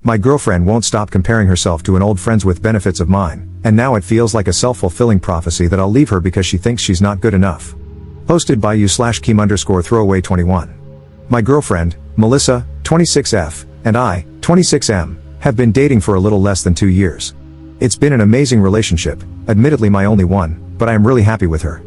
My girlfriend won't stop comparing herself to an old friends with benefits of mine, and now it feels like a self-fulfilling prophecy that I'll leave her because she thinks she's not good enough. Posted by you/Keem_throwaway21. My girlfriend, Melissa, 26F, and I, 26M, have been dating for a little less than 2 years. It's been an amazing relationship, admittedly my only one, but I am really happy with her.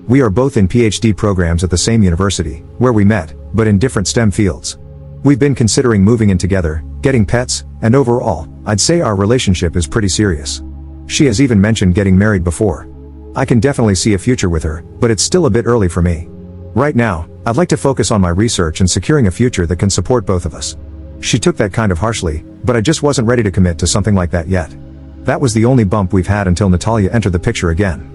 We are both in PhD programs at the same university, where we met, but in different STEM fields. We've been considering moving in together, getting pets, and overall, I'd say our relationship is pretty serious. She has even mentioned getting married before. I can definitely see a future with her, but it's still a bit early for me. Right now, I'd like to focus on my research and securing a future that can support both of us. She took that kind of harshly, but I just wasn't ready to commit to something like that yet. That was the only bump we've had until Natalia entered the picture again.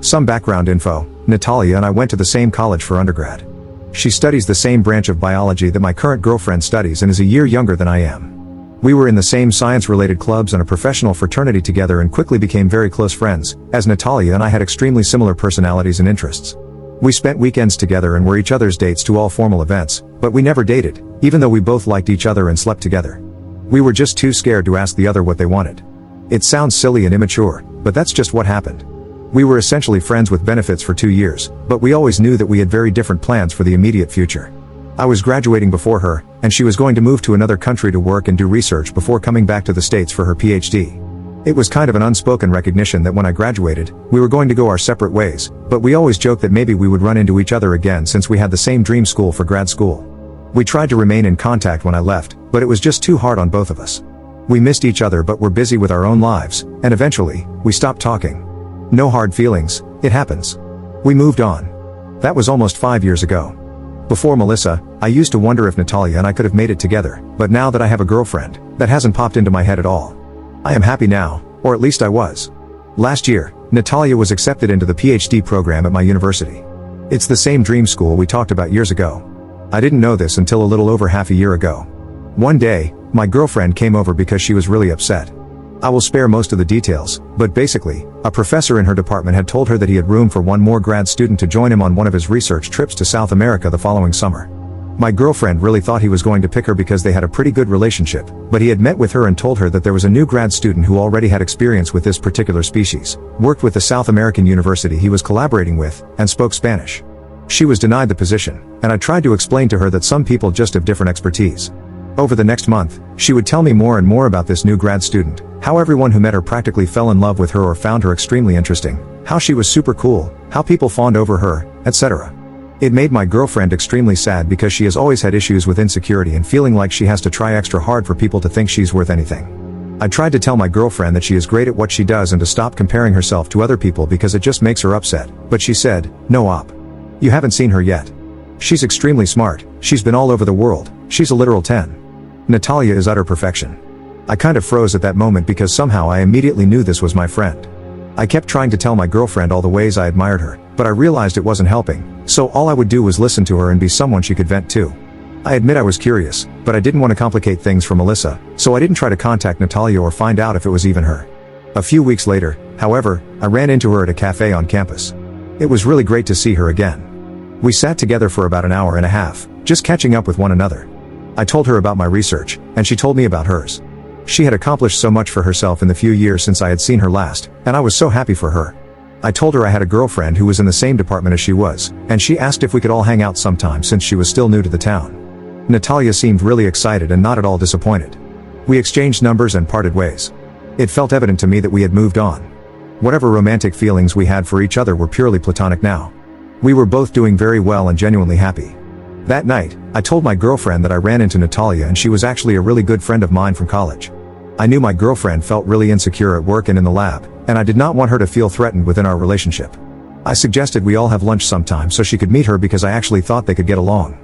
Some background info: Natalia and I went to the same college for undergrad. She studies the same branch of biology that my current girlfriend studies and is a year younger than I am. We were in the same science-related clubs and a professional fraternity together and quickly became very close friends, as Natalia and I had extremely similar personalities and interests. We spent weekends together and were each other's dates to all formal events, but we never dated, even though we both liked each other and slept together. We were just too scared to ask the other what they wanted. It sounds silly and immature, but that's just what happened. We were essentially friends with benefits for 2 years, but we always knew that we had very different plans for the immediate future. I was graduating before her, and she was going to move to another country to work and do research before coming back to the States for her PhD. It was kind of an unspoken recognition that when I graduated, we were going to go our separate ways, but we always joked that maybe we would run into each other again since we had the same dream school for grad school. We tried to remain in contact when I left, but it was just too hard on both of us. We missed each other but were busy with our own lives, and eventually, we stopped talking. No hard feelings, it happens. We moved on. That was almost 5 years ago. Before Melissa, I used to wonder if Natalia and I could have made it together, but now that I have a girlfriend, that hasn't popped into my head at all. I am happy now, or at least I was. Last year, Natalia was accepted into the PhD program at my university. It's the same dream school we talked about years ago. I didn't know this until a little over half a year ago. One day, my girlfriend came over because she was really upset. I will spare most of the details, but basically, a professor in her department had told her that he had room for one more grad student to join him on one of his research trips to South America the following summer. My girlfriend really thought he was going to pick her because they had a pretty good relationship, but he had met with her and told her that there was a new grad student who already had experience with this particular species, worked with the South American university he was collaborating with, and spoke Spanish. She was denied the position, and I tried to explain to her that some people just have different expertise. Over the next month, she would tell me more and more about this new grad student, how everyone who met her practically fell in love with her or found her extremely interesting, how she was super cool, how people fawned over her, etc. It made my girlfriend extremely sad because she has always had issues with insecurity and feeling like she has to try extra hard for people to think she's worth anything. I tried to tell my girlfriend that she is great at what she does and to stop comparing herself to other people because it just makes her upset, but she said, "No op. You haven't seen her yet. She's extremely smart, she's been all over the world, she's a literal 10. Natalia is utter perfection." I kind of froze at that moment because somehow I immediately knew this was my friend. I kept trying to tell my girlfriend all the ways I admired her, but I realized it wasn't helping, so all I would do was listen to her and be someone she could vent to. I admit I was curious, but I didn't want to complicate things for Melissa, so I didn't try to contact Natalia or find out if it was even her. A few weeks later, however, I ran into her at a cafe on campus. It was really great to see her again. We sat together for about an hour and a half, just catching up with one another. I told her about my research, and she told me about hers. She had accomplished so much for herself in the few years since I had seen her last, and I was so happy for her. I told her I had a girlfriend who was in the same department as she was, and she asked if we could all hang out sometime since she was still new to the town. Natalia seemed really excited and not at all disappointed. We exchanged numbers and parted ways. It felt evident to me that we had moved on. Whatever romantic feelings we had for each other were purely platonic now. We were both doing very well and genuinely happy. That night, I told my girlfriend that I ran into Natalia and she was actually a really good friend of mine from college. I knew my girlfriend felt really insecure at work and in the lab, and I did not want her to feel threatened within our relationship. I suggested we all have lunch sometime so she could meet her because I actually thought they could get along.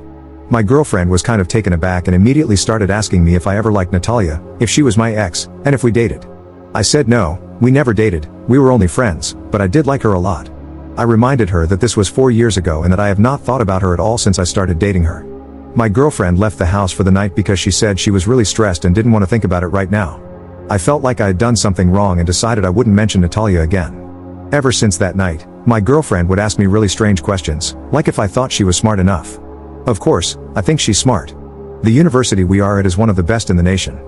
My girlfriend was kind of taken aback and immediately started asking me if I ever liked Natalia, if she was my ex, and if we dated. I said no, we never dated, we were only friends, but I did like her a lot. I reminded her that this was 4 years ago and that I have not thought about her at all since I started dating her. My girlfriend left the house for the night because she said she was really stressed and didn't want to think about it right now. I felt like I had done something wrong and decided I wouldn't mention Natalia again. Ever since that night, my girlfriend would ask me really strange questions, like if I thought she was smart enough. Of course, I think she's smart. The university we are at is one of the best in the nation.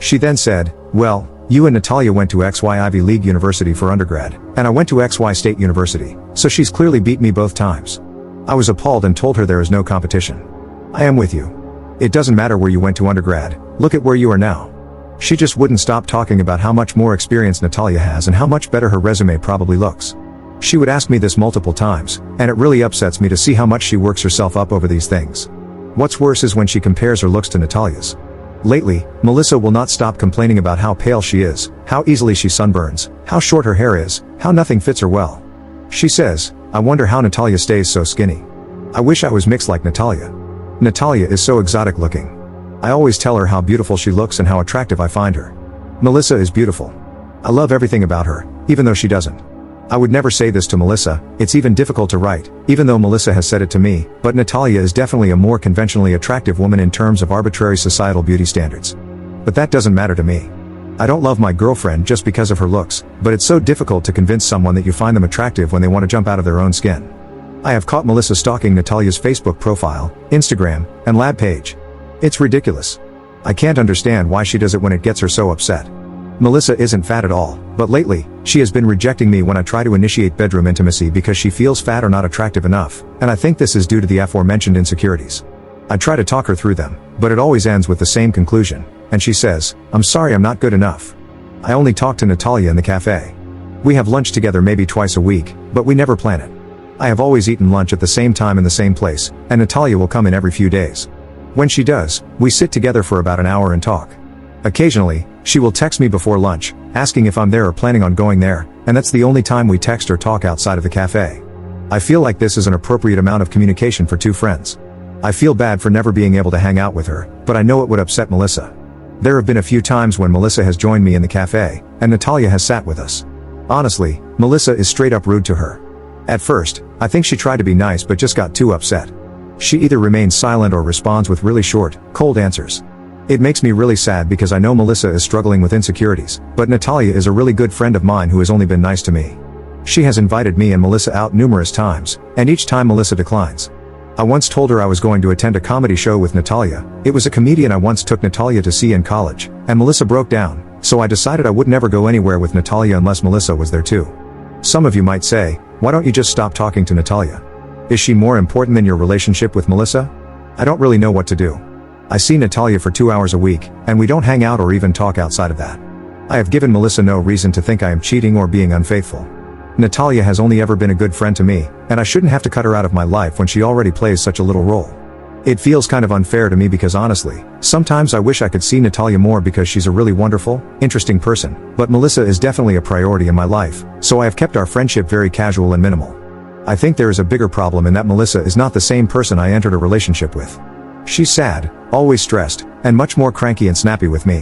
She then said, well, you and Natalia went to XY Ivy League University for undergrad, and I went to XY State University, so she's clearly beat me both times. I was appalled and told her there is no competition. I am with you. It doesn't matter where you went to undergrad, look at where you are now. She just wouldn't stop talking about how much more experience Natalia has and how much better her resume probably looks. She would ask me this multiple times, and it really upsets me to see how much she works herself up over these things. What's worse is when she compares her looks to Natalia's. Lately, Melissa will not stop complaining about how pale she is, how easily she sunburns, how short her hair is, how nothing fits her well. She says, I wonder how Natalia stays so skinny. I wish I was mixed like Natalia. Natalia is so exotic looking. I always tell her how beautiful she looks and how attractive I find her. Melissa is beautiful. I love everything about her, even though she doesn't. I would never say this to Melissa, it's even difficult to write, even though Melissa has said it to me, but Natalia is definitely a more conventionally attractive woman in terms of arbitrary societal beauty standards. But that doesn't matter to me. I don't love my girlfriend just because of her looks, but it's so difficult to convince someone that you find them attractive when they want to jump out of their own skin. I have caught Melissa stalking Natalia's Facebook profile, Instagram, and lab page. It's ridiculous. I can't understand why she does it when it gets her so upset. Melissa isn't fat at all, but lately, she has been rejecting me when I try to initiate bedroom intimacy because she feels fat or not attractive enough, and I think this is due to the aforementioned insecurities. I try to talk her through them, but it always ends with the same conclusion, and she says, I'm sorry I'm not good enough. I only talk to Natalia in the cafe. We have lunch together maybe twice a week, but we never plan it. I have always eaten lunch at the same time in the same place, and Natalia will come in every few days. When she does, we sit together for about an hour and talk. Occasionally, she will text me before lunch, asking if I'm there or planning on going there, and that's the only time we text or talk outside of the cafe. I feel like this is an appropriate amount of communication for two friends. I feel bad for never being able to hang out with her, but I know it would upset Melissa. There have been a few times when Melissa has joined me in the cafe, and Natalia has sat with us. Honestly, Melissa is straight up rude to her. At first, I think she tried to be nice but just got too upset. She either remains silent or responds with really short, cold answers. It makes me really sad because I know Melissa is struggling with insecurities, but Natalia is a really good friend of mine who has only been nice to me. She has invited me and Melissa out numerous times, and each time Melissa declines. I once told her I was going to attend a comedy show with Natalia. It was a comedian I once took Natalia to see in college, and Melissa broke down, so I decided I would never go anywhere with Natalia unless Melissa was there too. Some of you might say, why don't you just stop talking to Natalia? Is she more important than your relationship with Melissa? I don't really know what to do. I see Natalia for 2 hours a week, and we don't hang out or even talk outside of that. I have given Melissa no reason to think I am cheating or being unfaithful. Natalia has only ever been a good friend to me, and I shouldn't have to cut her out of my life when she already plays such a little role. It feels kind of unfair to me because honestly, sometimes I wish I could see Natalia more because she's a really wonderful, interesting person, but Melissa is definitely a priority in my life, so I have kept our friendship very casual and minimal. I think there is a bigger problem in that Melissa is not the same person I entered a relationship with. She's sad, always stressed, and much more cranky and snappy with me.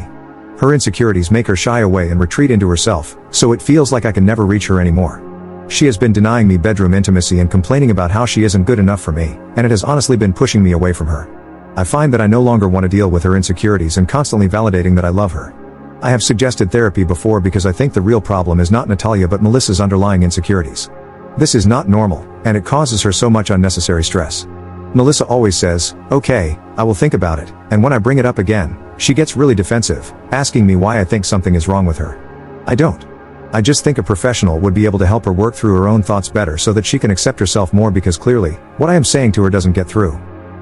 Her insecurities make her shy away and retreat into herself, so it feels like I can never reach her anymore. She has been denying me bedroom intimacy and complaining about how she isn't good enough for me, and it has honestly been pushing me away from her. I find that I no longer want to deal with her insecurities and constantly validating that I love her. I have suggested therapy before because I think the real problem is not Natalia but Melissa's underlying insecurities. This is not normal, and it causes her so much unnecessary stress. Melissa always says, okay, I will think about it, and when I bring it up again, she gets really defensive, asking me why I think something is wrong with her. I don't. I just think a professional would be able to help her work through her own thoughts better so that she can accept herself more because clearly, what I am saying to her doesn't get through.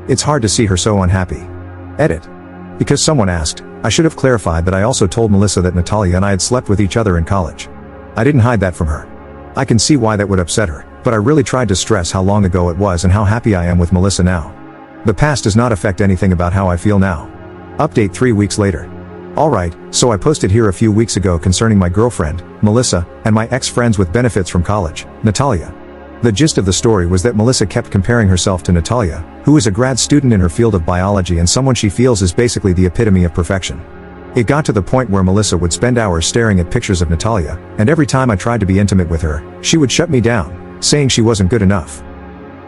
It's hard to see her so unhappy. Edit. Because someone asked, I should have clarified that I also told Melissa that Natalia and I had slept with each other in college. I didn't hide that from her. I can see why that would upset her, but I really tried to stress how long ago it was and how happy I am with Melissa now. The past does not affect anything about how I feel now. Update 3 weeks later. Alright, so I posted here a few weeks ago concerning my girlfriend, Melissa, and my ex-friends with benefits from college, Natalia. The gist of the story was that Melissa kept comparing herself to Natalia, who is a grad student in her field of biology and someone she feels is basically the epitome of perfection. It got to the point where Melissa would spend hours staring at pictures of Natalia, and every time I tried to be intimate with her, she would shut me down, saying she wasn't good enough.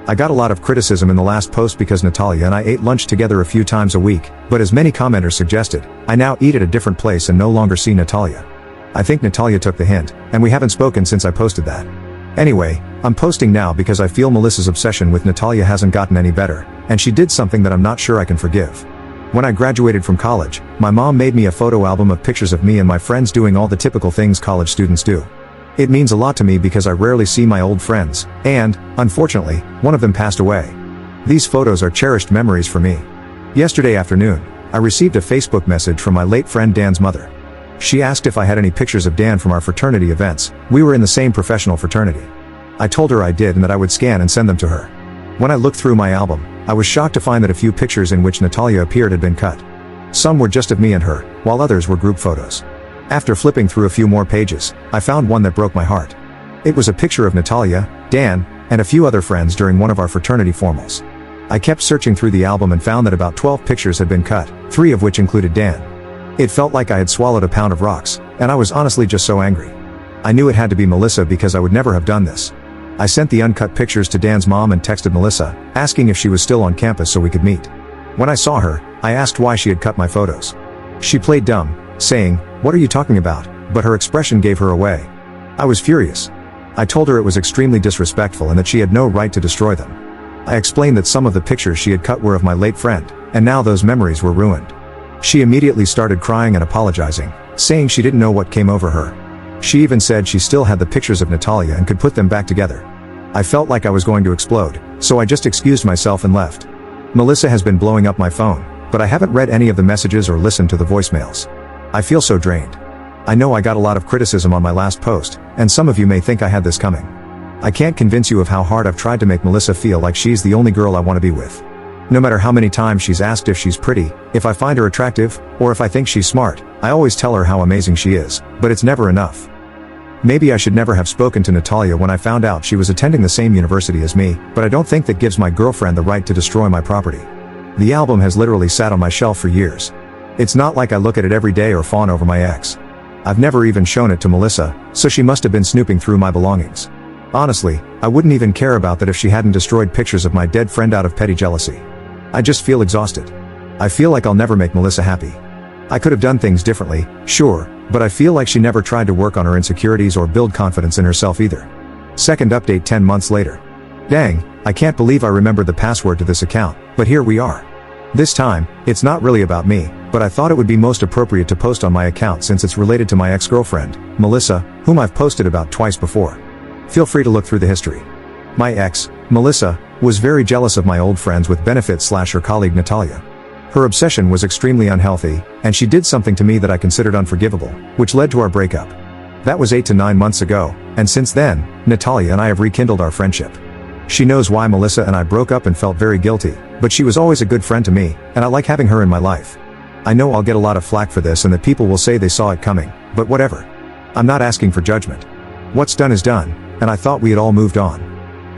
I got a lot of criticism in the last post because Natalia and I ate lunch together a few times a week, but as many commenters suggested, I now eat at a different place and no longer see Natalia. I think Natalia took the hint, and we haven't spoken since I posted that. Anyway, I'm posting now because I feel Melissa's obsession with Natalia hasn't gotten any better, and she did something that I'm not sure I can forgive. When I graduated from college, my mom made me a photo album of pictures of me and my friends doing all the typical things college students do. It means a lot to me because I rarely see my old friends, and, unfortunately, one of them passed away. These photos are cherished memories for me. Yesterday afternoon, I received a Facebook message from my late friend Dan's mother. She asked if I had any pictures of Dan from our fraternity events. We were in the same professional fraternity. I told her I did and that I would scan and send them to her. When I looked through my album, I was shocked to find that a few pictures in which Natalia appeared had been cut. Some were just of me and her, while others were group photos. After flipping through a few more pages, I found one that broke my heart. It was a picture of Natalia, Dan, and a few other friends during one of our fraternity formals. I kept searching through the album and found that about 12 pictures had been cut, 3 of which included Dan. It felt like I had swallowed a pound of rocks, and I was honestly just so angry. I knew it had to be Melissa because I would never have done this. I sent the uncut pictures to Dan's mom and texted Melissa, asking if she was still on campus so we could meet. When I saw her, I asked why she had cut my photos. She played dumb, saying, "What are you talking about?" but her expression gave her away. I was furious. I told her it was extremely disrespectful and that she had no right to destroy them. I explained that some of the pictures she had cut were of my late friend, and now those memories were ruined. She immediately started crying and apologizing, saying she didn't know what came over her. She even said she still had the pictures of Natalia and could put them back together. I felt like I was going to explode, so I just excused myself and left. Melissa has been blowing up my phone, but I haven't read any of the messages or listened to the voicemails. I feel so drained. I know I got a lot of criticism on my last post, and some of you may think I had this coming. I can't convince you of how hard I've tried to make Melissa feel like she's the only girl I want to be with. No matter how many times she's asked if she's pretty, if I find her attractive, or if I think she's smart, I always tell her how amazing she is, but it's never enough. Maybe I should never have spoken to Natalia when I found out she was attending the same university as me, but I don't think that gives my girlfriend the right to destroy my property. The album has literally sat on my shelf for years. It's not like I look at it every day or fawn over my ex. I've never even shown it to Melissa, so she must have been snooping through my belongings. Honestly, I wouldn't even care about that if she hadn't destroyed pictures of my dead friend out of petty jealousy. I just feel exhausted. I feel like I'll never make Melissa happy. I could have done things differently, sure, but I feel like she never tried to work on her insecurities or build confidence in herself either. Second update 10 months later. Dang, I can't believe I remembered the password to this account, but here we are. This time, it's not really about me, but I thought it would be most appropriate to post on my account since it's related to my ex-girlfriend, Melissa, whom I've posted about twice before. Feel free to look through the history. My ex, Melissa, was very jealous of my old friends with benefits / her colleague Natalia. Her obsession was extremely unhealthy, and she did something to me that I considered unforgivable, which led to our breakup. That was 8 to 9 months ago, and since then, Natalia and I have rekindled our friendship. She knows why Melissa and I broke up and felt very guilty, but she was always a good friend to me, and I like having her in my life. I know I'll get a lot of flack for this and that people will say they saw it coming, but whatever. I'm not asking for judgment. What's done is done, and I thought we had all moved on.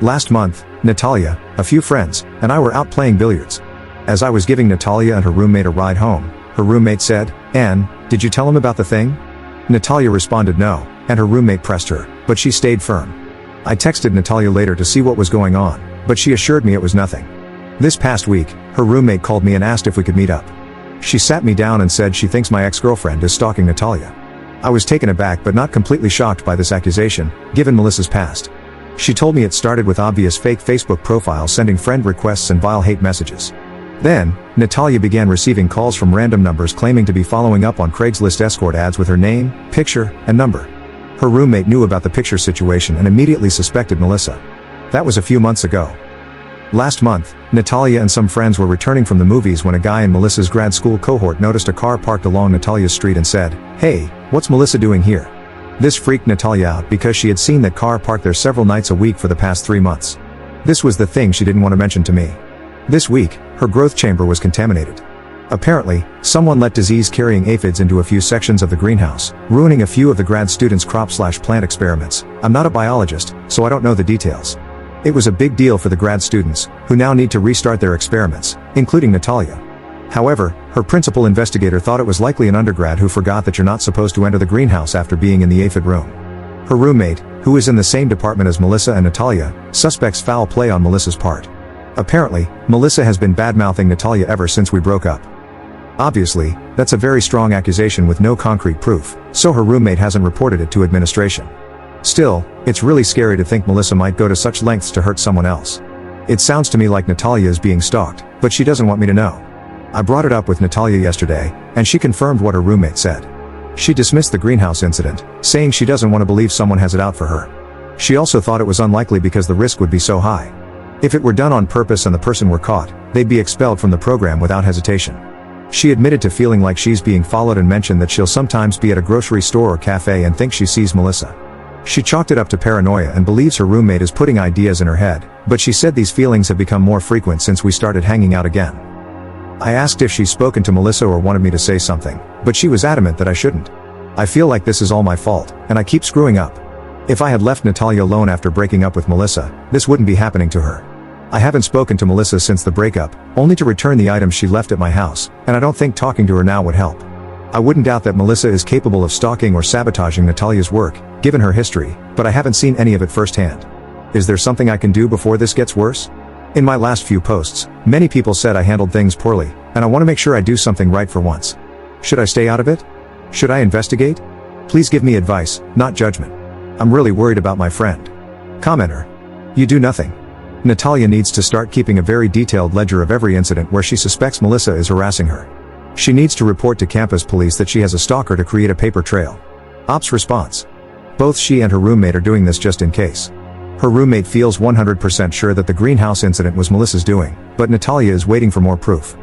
Last month, Natalia, a few friends, and I were out playing billiards. As I was giving Natalia and her roommate a ride home, her roommate said, "Anne, did you tell him about the thing?" Natalia responded no, and her roommate pressed her, but she stayed firm. I texted Natalia later to see what was going on, but she assured me it was nothing. This past week, her roommate called me and asked if we could meet up. She sat me down and said she thinks my ex-girlfriend is stalking Natalia. I was taken aback but not completely shocked by this accusation, given Melissa's past. She told me it started with obvious fake Facebook profiles sending friend requests and vile hate messages. Then, Natalia began receiving calls from random numbers claiming to be following up on Craigslist escort ads with her name, picture, and number. Her roommate knew about the picture situation and immediately suspected Melissa. That was a few months ago. Last month, Natalia and some friends were returning from the movies when a guy in Melissa's grad school cohort noticed a car parked along Natalia's street and said, "Hey, what's Melissa doing here?" This freaked Natalia out because she had seen that car parked there several nights a week for the past 3 months. This was the thing she didn't want to mention to me. This week, her growth chamber was contaminated. Apparently, someone let disease-carrying aphids into a few sections of the greenhouse, ruining a few of the grad students' crop/plant experiments. I'm not a biologist, so I don't know the details. It was a big deal for the grad students, who now need to restart their experiments, including Natalia. However, her principal investigator thought it was likely an undergrad who forgot that you're not supposed to enter the greenhouse after being in the aphid room. Her roommate, who is in the same department as Melissa and Natalia, suspects foul play on Melissa's part. Apparently, Melissa has been bad-mouthing Natalia ever since we broke up. Obviously, that's a very strong accusation with no concrete proof, so her roommate hasn't reported it to administration. Still, it's really scary to think Melissa might go to such lengths to hurt someone else. It sounds to me like Natalia is being stalked, but she doesn't want me to know. I brought it up with Natalia yesterday, and she confirmed what her roommate said. She dismissed the greenhouse incident, saying she doesn't want to believe someone has it out for her. She also thought it was unlikely because the risk would be so high. If it were done on purpose and the person were caught, they'd be expelled from the program without hesitation. She admitted to feeling like she's being followed and mentioned that she'll sometimes be at a grocery store or cafe and think she sees Melissa. She chalked it up to paranoia and believes her roommate is putting ideas in her head, but she said these feelings have become more frequent since we started hanging out again. I asked if she's spoken to Melissa or wanted me to say something, but she was adamant that I shouldn't. I feel like this is all my fault, and I keep screwing up. If I had left Natalia alone after breaking up with Melissa, this wouldn't be happening to her. I haven't spoken to Melissa since the breakup, only to return the items she left at my house, and I don't think talking to her now would help. I wouldn't doubt that Melissa is capable of stalking or sabotaging Natalia's work, given her history, but I haven't seen any of it firsthand. Is there something I can do before this gets worse? In my last few posts, many people said I handled things poorly, and I want to make sure I do something right for once. Should I stay out of it? Should I investigate? Please give me advice, not judgment. I'm really worried about my friend. Commenter. You do nothing. Natalia needs to start keeping a very detailed ledger of every incident where she suspects Melissa is harassing her. She needs to report to campus police that she has a stalker to create a paper trail. Ops response. Both she and her roommate are doing this just in case. Her roommate feels 100% sure that the greenhouse incident was Melissa's doing, but Natalia is waiting for more proof.